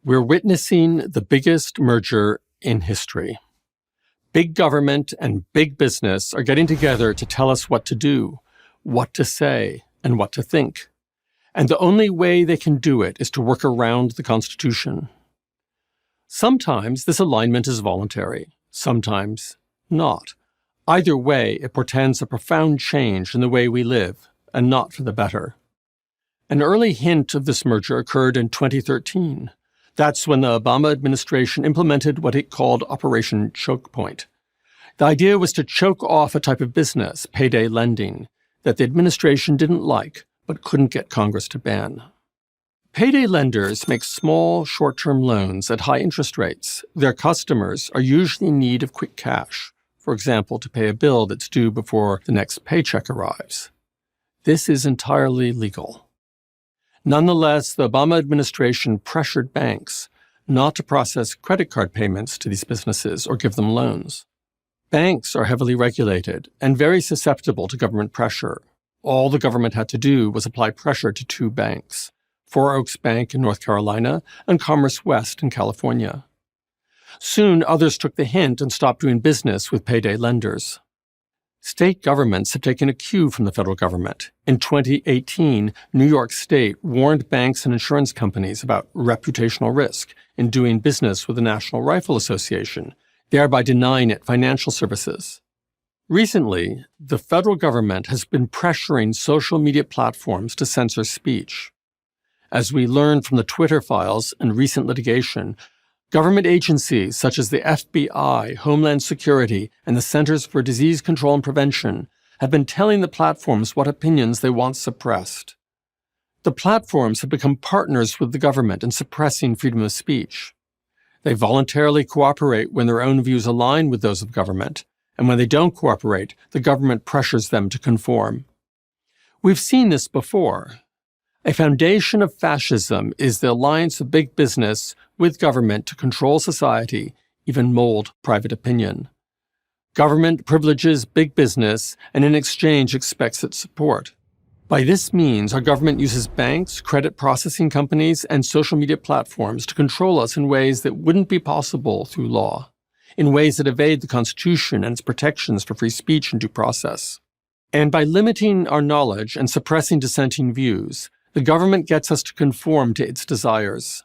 We're witnessing the biggest merger in history. Big government and big business are getting together to tell us what to do, what to say, and what to think. And the only way they can do it is to work around the Constitution. Sometimes this alignment is voluntary, sometimes not. Either way, it portends a profound change in the way we live, and not for the better. An early hint of this merger occurred in 2013. That's when the Obama administration implemented what it called Operation Choke Point. The idea was to choke off a type of business, payday lending, that the administration didn't like but couldn't get Congress to ban. Payday lenders make small, short-term loans at high interest rates. Their customers are usually in need of quick cash, for example, to pay a bill that's due before the next paycheck arrives. This is entirely legal. Nonetheless, the Obama administration pressured banks not to process credit card payments to these businesses or give them loans. Banks are heavily regulated and very susceptible to government pressure. All the government had to do was apply pressure to two banks, Four Oaks Bank in North Carolina and Commerce West in California. Soon, others took the hint and stopped doing business with payday lenders. State governments have taken a cue from the federal government. In 2018, New York State warned banks and insurance companies about reputational risk in doing business with the National Rifle Association, thereby denying it financial services. Recently, the federal government has been pressuring social media platforms to censor speech. As we learned from the Twitter files and recent litigation, government agencies such as the FBI, Homeland Security, and the Centers for Disease Control and Prevention have been telling the platforms what opinions they want suppressed. The platforms have become partners with the government in suppressing freedom of speech. They voluntarily cooperate when their own views align with those of government, and when they don't cooperate, the government pressures them to conform. We've seen this before. A foundation of fascism is the alliance of big business with government to control society, even mold private opinion. Government privileges big business and in exchange expects its support. By this means, our government uses banks, credit processing companies, and social media platforms to control us in ways that wouldn't be possible through law, in ways that evade the Constitution and its protections for free speech and due process. And by limiting our knowledge and suppressing dissenting views, the government gets us to conform to its desires.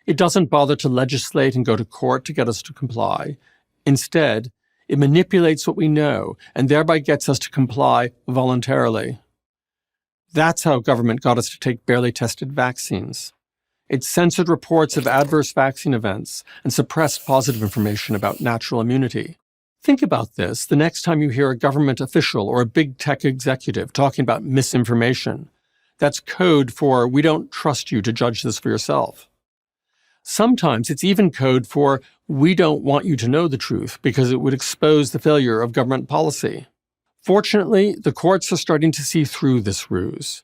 It doesn't bother to legislate and go to court to get us to comply. Instead, it manipulates what we know and thereby gets us to comply voluntarily. That's how government got us to take barely tested vaccines. It censored reports of adverse vaccine events and suppressed positive information about natural immunity. Think about this the next time you hear a government official or a big tech executive talking about misinformation. That's code for, we don't trust you to judge this for yourself. Sometimes it's even code for, we don't want you to know the truth because it would expose the failure of government policy. Fortunately, the courts are starting to see through this ruse.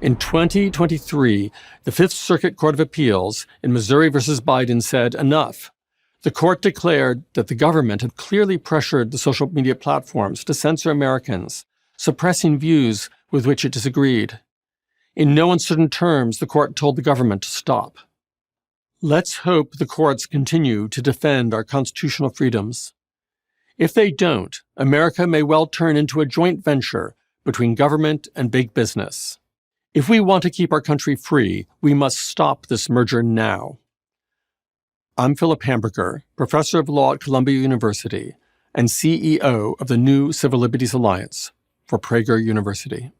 In 2023, the Fifth Circuit Court of Appeals in Missouri versus Biden said enough. The court declared that the government had clearly pressured the social media platforms to censor Americans, suppressing views with which it disagreed. In no uncertain terms, the court told the government to stop. Let's hope the courts continue to defend our constitutional freedoms. If they don't, America may well turn into a joint venture between government and big business. If we want to keep our country free, we must stop this merger now. I'm Philip Hamburger, professor of law at Columbia University and CEO of the New Civil Liberties Alliance for Prager University.